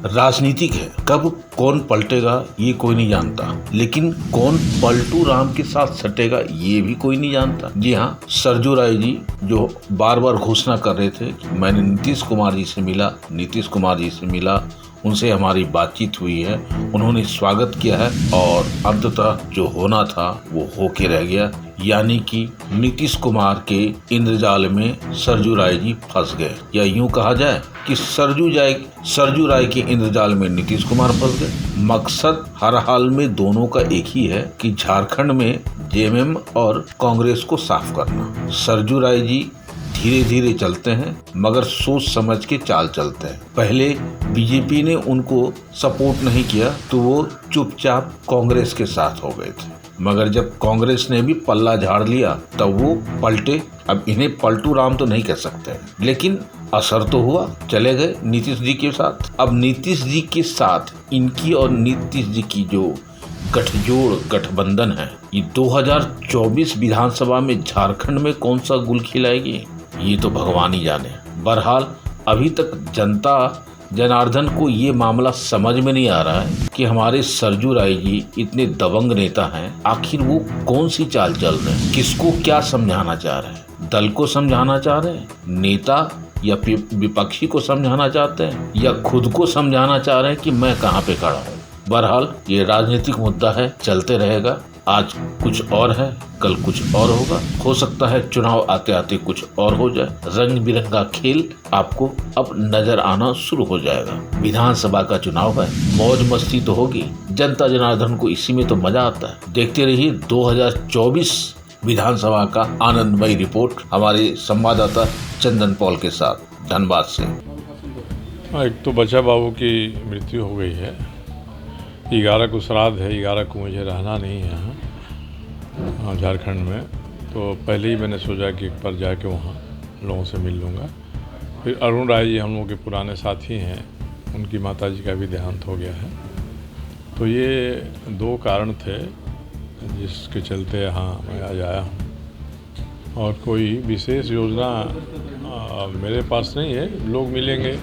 राजनीतिक है। कब कौन पलटेगा ये कोई नहीं जानता, लेकिन कौन पलटू राम के साथ सटेगा ये भी कोई नहीं जानता। जी हाँ, सरजू राय जी जो बार बार घोषणा कर रहे थे कि मैंने नीतीश कुमार जी से मिला, उनसे हमारी बातचीत हुई है, उन्होंने स्वागत किया है और अंततः जो होना था वो होके रह गया, यानी कि नीतीश कुमार के इंद्रजाल में सरजू राय जी फंस गए, या यूं कहा जाए कि सरजू राय के इंद्रजाल में नीतीश कुमार फंस गए। मकसद हर हाल में दोनों का एक ही है कि झारखंड में जेएमएम और कांग्रेस को साफ करना। सरजू राय जी धीरे धीरे चलते हैं मगर सोच समझ के चाल चलते हैं। पहले बीजेपी ने उनको सपोर्ट नहीं किया तो वो चुपचाप कांग्रेस के साथ हो गए थे, मगर जब कांग्रेस ने भी पल्ला झाड़ लिया तब वो पलटे। अब इन्हें पलटू राम तो नहीं कह सकते, लेकिन असर तो हुआ, चले गए नीतीश जी के साथ। अब नीतीश जी के साथ इनकी और नीतीश जी की जो गठबंधन है, ये 2024 विधानसभा में झारखंड में कौन सा गुल खिलाएगी ये तो भगवान ही जाने। बहरहाल अभी तक जनता जनार्दन को ये मामला समझ में नहीं आ रहा है कि हमारे सरजू राय जी इतने दबंग नेता हैं, आखिर वो कौन सी चाल चल रहे हैं, किसको क्या समझाना चाह रहे हैं, दल को समझाना चाह रहे हैं, नेता या विपक्षी को समझाना चाहते हैं, या खुद को समझाना चाह रहे हैं कि मैं कहाँ पे खड़ा हूँ। बहरहाल ये राजनीतिक मुद्दा है, चलते रहेगा। आज कुछ और है, कल कुछ और होगा, हो सकता है चुनाव आते आते कुछ और हो जाए। रंग बिरंगा खेल आपको अब नजर आना शुरू हो जाएगा। विधानसभा का चुनाव है, मौज मस्ती तो होगी, जनता जनार्दन को इसी में तो मजा आता है। देखते रहिए 2024 विधानसभा का आनंदमय रिपोर्ट हमारे संवाददाता चंदन पॉल के साथ धनबाद से। एक तो बच्चा बाबू की मृत्यु हो गई है, 11 को श्राद्ध है, 11 को मुझे रहना नहीं है यहाँ झारखंड में, तो पहले ही मैंने सोचा कि एक बार जाके वहाँ लोगों से मिल लूँगा। फिर अरुण राय जी हम लोग के पुराने साथी हैं, उनकी माताजी का भी देहांत हो गया है, तो ये 2 कारण थे जिसके चलते यहाँ मैं आज आया हूँ। और कोई विशेष योजना मेरे पास नहीं है, लोग मिलेंगे,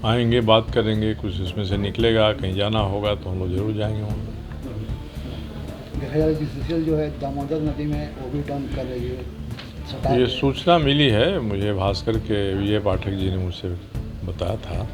आएंगे, बात करेंगे, कुछ इसमें से निकलेगा, कहीं जाना होगा तो हम लोग जरूर जाएंगे वहाँ। देखा जाए बीसीसीएल जो है दामोदर नदी में वो भी डंप कर रही है, ये सूचना मिली है मुझे, भास्कर के विजय पाठक जी ने मुझसे बताया था,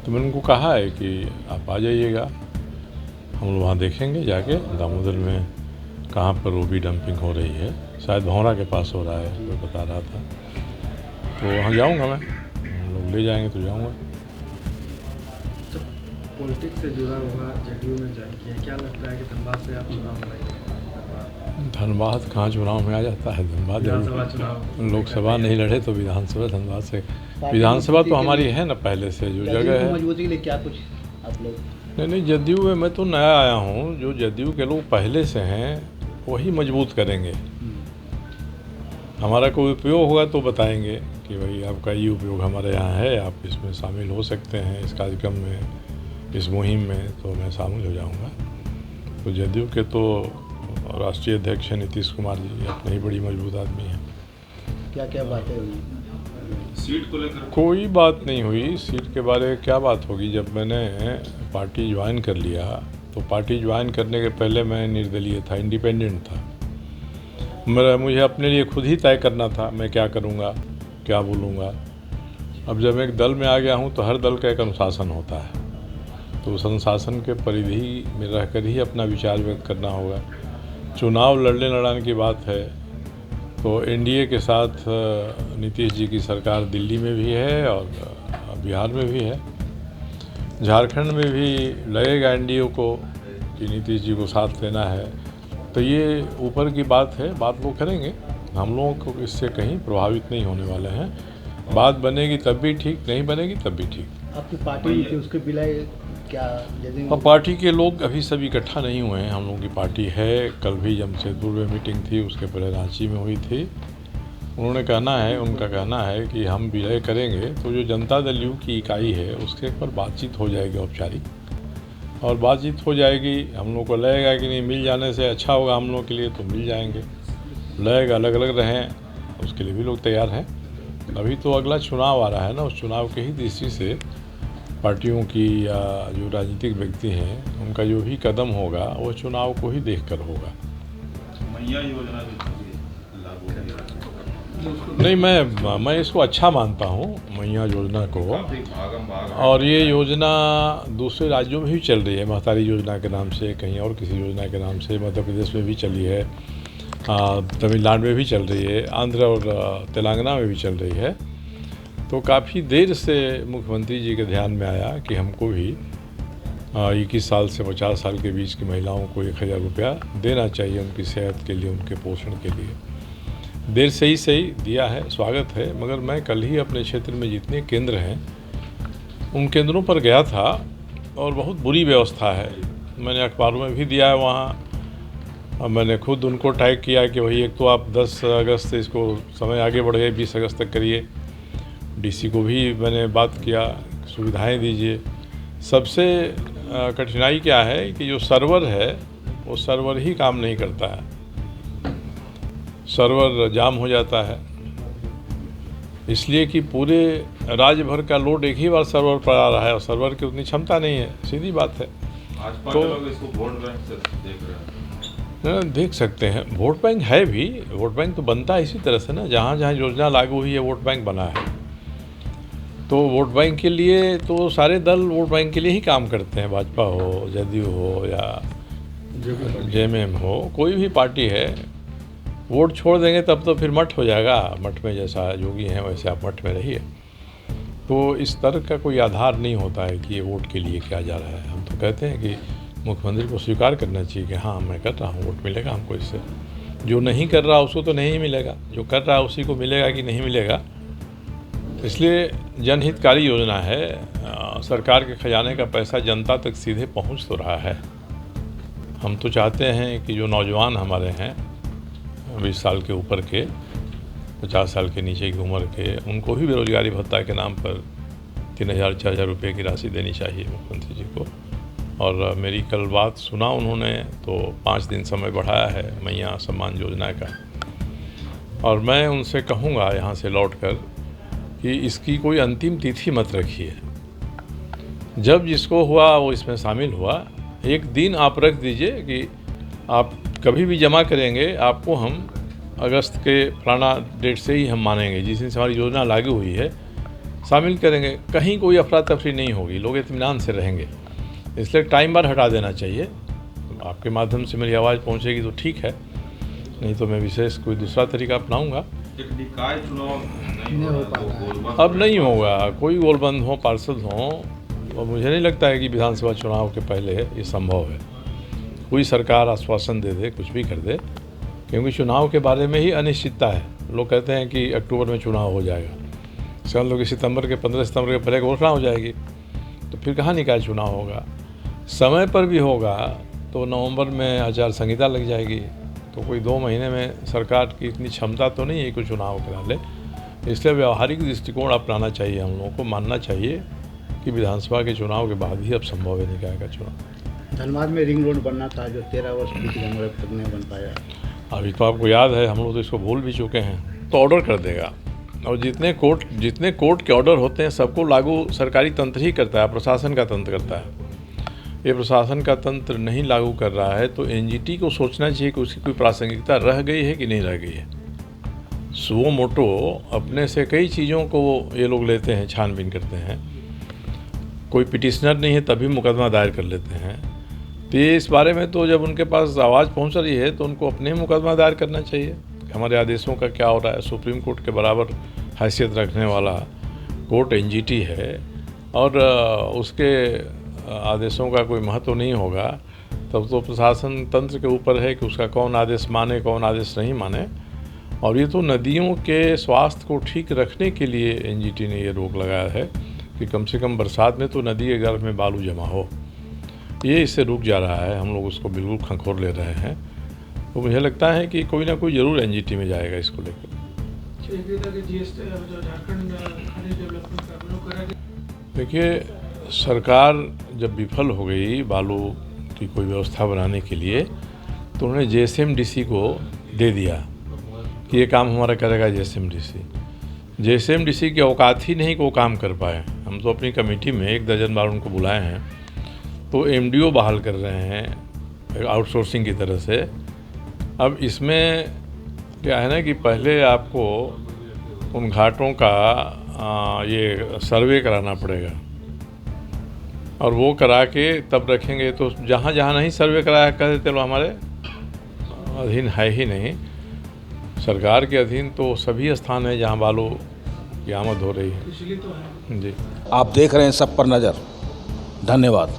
तो मैंने उनको कहा है कि आप आ जाइएगा, हम लोग वहाँ देखेंगे जाके दामोदर में कहाँ पर वो भी डंपिंग हो रही है, शायद भौरा के पास हो रहा है, वो बता रहा था, तो वहाँ जाऊँगा मैं, हम लोग ले जाएंगे तो जाऊँगा। पॉलिटिक्स से जुड़ा हुआ जदयू में ज्वाइन किया, क्या लगता है कि धनबाद से आप चुनाव लड़ेंगे? धनबाद कहाँ चुनाव में आ जाता है? धनबाद विधानसभा चुनाव, लोकसभा नहीं लड़े तो विधानसभा धनबाद से, विधानसभा तो हमारी है ना पहले से, जो जगह है। मजबूती के लिए क्या कुछ आप लोग? नहीं, जदयू में मैं तो नया आया हूँ, जो जदयू के लोग पहले से हैं वही मजबूत करेंगे। हमारा कोई उपयोग होगा तो बताएंगे कि भाई आपका ये उपयोग हमारे यहाँ है, आप इसमें शामिल हो सकते हैं, इस कार्यक्रम में, इस मुहिम में, तो मैं शामिल हो जाऊंगा। तो जदयू के तो राष्ट्रीय अध्यक्ष हैं नीतीश कुमार जी, अपने ही बड़ी मजबूत आदमी हैं। क्या क्या बातें हुई? सीट को लेकर कोई बात नहीं हुई, सीट के बारे में क्या बात होगी। जब मैंने पार्टी ज्वाइन कर लिया तो पार्टी ज्वाइन करने के पहले मैं निर्दलीय था, इंडिपेंडेंट था। मुझे अपने लिए खुद ही तय करना था मैं क्या करूँगा, क्या बोलूँगा। अब जब एक दल में आ गया हूँ तो हर दल का एक अनुशासन होता है, तो उस अनुशासन के परिधि में रहकर ही अपना विचार व्यक्त करना होगा। चुनाव लड़ने लड़ाने की बात है तो एनडीए के साथ नीतीश जी की सरकार दिल्ली में भी है और बिहार में भी है, झारखंड में भी लगेगा एनडीए को कि नीतीश जी को साथ लेना है। तो ये ऊपर की बात है, बात वो करेंगे, हम लोगों को इससे कहीं प्रभावित नहीं होने वाले हैं। बात बनेगी तब भी ठीक, नहीं बनेगी तब भी ठीक। आपकी पार्टी थी उसके बिलाए क्या? अब पार्टी के लोग अभी सब इकट्ठा नहीं हुए हैं, हम लोगों की पार्टी है। कल भी जमशेदपुर में मीटिंग थी, उसके पहले रांची में हुई थी। उनका कहना है कि हम विलय करेंगे तो जो जनता दल यू की इकाई है उसके पर बातचीत हो जाएगी औपचारिक, और बातचीत हो जाएगी, हम लोग को लगेगा कि नहीं मिल जाने से अच्छा होगा हम लोग के लिए तो मिल जाएंगे, लगेगा अलग अलग रहें उसके लिए भी लोग तैयार हैं। अभी तो अगला चुनाव आ रहा है ना, उस चुनाव के ही दृष्टि से पार्टियों की या जो राजनीतिक व्यक्ति हैं उनका जो भी कदम होगा वो चुनाव को ही देखकर होगा। मैया योजना जो लागू हुई है, नहीं, मैं इसको अच्छा मानता हूँ मैया योजना को। काफी भागम भाग है। और ये योजना दूसरे राज्यों में भी चल रही है, महतारी योजना के नाम से, कहीं और किसी योजना के नाम से मध्य प्रदेश में भी चली है, तमिलनाडु में भी चल रही है, आंध्र और तेलंगाना में भी चल रही है। तो काफ़ी देर से मुख्यमंत्री जी के ध्यान में आया कि हमको भी 21 साल से 50 साल के बीच की महिलाओं को 1000 रुपया देना चाहिए उनकी सेहत के लिए, उनके पोषण के लिए। देर से ही सही दिया है, स्वागत है। मगर मैं कल ही अपने क्षेत्र में जितने केंद्र हैं उन केंद्रों पर गया था और बहुत बुरी व्यवस्था है। मैंने अखबारों में भी दिया है वहाँ। मैंने खुद उनको टैग किया कि भाई एक तो आप 10 अगस्त से इसको समय आगे बढ़ गए, 20 अगस्त तक करिए। डीसी को भी मैंने बात किया, सुविधाएं दीजिए। सबसे कठिनाई क्या है कि जो सर्वर है वो सर्वर ही काम नहीं करता है, सर्वर जाम हो जाता है, इसलिए कि पूरे राज्य भर का लोड एक ही बार सर्वर पर आ रहा है और सर्वर की उतनी क्षमता नहीं है। सीधी बात है। भाजपा तो के लोग इसको वोट बैंक से देख रहे हैं। देख सकते हैं, वोट बैंक है भी। वोट बैंक तो बनता है इसी तरह से ना, जहाँ जहाँ योजना लागू हुई है वोट बैंक बना है। तो वोट बैंक के लिए तो सारे दल वोट बैंक के लिए ही काम करते हैं, भाजपा हो, जदयू हो या जेएमएम हो, कोई भी पार्टी है। वोट छोड़ देंगे तब तो फिर मठ हो जाएगा। मठ में जैसा योगी हैं वैसे आप मठ में रहिए। तो इस तरह का कोई आधार नहीं होता है कि ये वोट के लिए किया जा रहा है। हम तो कहते हैं कि मुख्यमंत्री को स्वीकार करना चाहिए कि हाँ मैं कर रहा हूँ, वोट मिलेगा हमको इससे। जो नहीं कर रहा उसको तो नहीं मिलेगा, जो कर रहा है उसी को मिलेगा कि नहीं मिलेगा। इसलिए जनहितकारी योजना है। सरकार के खजाने का पैसा जनता तक सीधे पहुँच तो रहा है। हम तो चाहते हैं कि जो नौजवान हमारे हैं 20 साल के ऊपर के, 50 साल के नीचे की उम्र के, उनको भी बेरोजगारी भत्ता के नाम पर 3000-4000 रुपये की राशि देनी चाहिए मुख्यमंत्री जी को। और मेरी कल बात सुना उन्होंने तो 5 दिन समय बढ़ाया है मैया सम्मान योजना का। और मैं उनसे कहूँगा यहाँ से लौटकर कि इसकी कोई अंतिम तिथि मत रखिए। जब जिसको हुआ वो इसमें शामिल हुआ। एक दिन आप रख दीजिए कि आप कभी भी जमा करेंगे, आपको हम अगस्त के फलाना डेट से ही हम मानेंगे, जिस दिन से हमारी योजना लागू हुई है शामिल करेंगे। कहीं कोई अफरा तफरी नहीं होगी, लोग इत्मीनान से रहेंगे। इसलिए टाइम बार हटा देना चाहिए। आपके माध्यम से मेरी आवाज़ पहुंचेगी तो ठीक है, नहीं तो मैं विशेष कोई दूसरा तरीका अपनाऊंगा। एक निकाय चुनाव नहीं हो रहा, वो गोलबंद अब नहीं होगा, कोई गोलबंद हो, पार्षद हो, और मुझे नहीं लगता है कि विधानसभा चुनाव के पहले ये संभव है। कोई सरकार आश्वासन दे दे, कुछ भी कर दे, क्योंकि चुनाव के बारे में ही अनिश्चितता है। लोग कहते हैं कि अक्टूबर में चुनाव हो जाएगा, सब लोग सितंबर के 15 सितंबर के पहले घोषणा हो जाएगी, तो फिर कहाँ निकाय चुनाव होगा। समय पर भी होगा तो नवंबर में आचार संहिता लग जाएगी, तो कोई 2 महीने में सरकार की इतनी क्षमता तो नहीं है कि चुनाव करा ले। इसलिए व्यवहारिक दृष्टिकोण अपनाना चाहिए। हम लोगों को मानना चाहिए कि विधानसभा के चुनाव के बाद ही अब संभव है निकाय का चुनाव। धनबाद में रिंग रोड बनना था जो 13 वर्ष बीत गए मगर तक नहीं बन पाया। अभी तो आपको याद है, हम लोग तो इसको भूल भी चुके हैं। तो ऑर्डर कर देगा, और जितने कोर्ट के ऑर्डर होते हैं सबको लागू सरकारी तंत्र ही करता है, प्रशासन का तंत्र करता है। ये प्रशासन का तंत्र नहीं लागू कर रहा है तो एनजीटी को सोचना चाहिए कि उसकी कोई प्रासंगिकता रह गई है कि नहीं रह गई है। सुओ मोटो अपने से कई चीज़ों को ये लोग लेते हैं, छानबीन करते हैं। कोई पिटिशनर नहीं है तभी मुकदमा दायर कर लेते हैं। तो ये इस बारे में तो जब उनके पास आवाज़ पहुंच रही है तो उनको अपने मुकदमा दायर करना चाहिए। हमारे आदेशों का क्या हो रहा है। सुप्रीम कोर्ट के बराबर हैसियत रखने वाला कोर्ट एनजीटी है, और उसके आदेशों का कोई महत्व नहीं होगा तब तो प्रशासन तंत्र के ऊपर है कि उसका कौन आदेश माने, कौन आदेश नहीं माने। और ये तो नदियों के स्वास्थ्य को ठीक रखने के लिए एनजीटी ने ये रोक लगाया है कि कम से कम बरसात में तो नदी के गर्भ में बालू जमा हो। ये इससे रुक जा रहा है, हम लोग उसको बिल्कुल खंखोर ले रहे हैं। तो मुझे लगता है कि कोई ना कोई ज़रूर एनजीटी में जाएगा इसको लेकर। देखिए, सरकार जब विफल हो गई बालू की कोई व्यवस्था बनाने के लिए तो उन्होंने जेएसएमडीसी को दे दिया कि ये काम हमारा करेगा जेएसएमडीसी। जेएसएमडीसी की औकात ही नहीं कि वो काम कर पाए। हम तो अपनी कमेटी में 1 दर्जन बार उनको बुलाए हैं, तो एमडीओ बहाल कर रहे हैं आउटसोर्सिंग की तरह से। अब इसमें क्या है ना कि पहले आपको उन घाटों का ये सर्वे कराना पड़ेगा, और वो करा के तब रखेंगे। तो जहाँ जहाँ नहीं सर्वे कराया कहते चलो हमारे अधीन है ही नहीं। सरकार के अधीन तो सभी स्थान है जहाँ बालू की आमद हो रही है। जी, आप देख रहे हैं सब पर नज़र। धन्यवाद।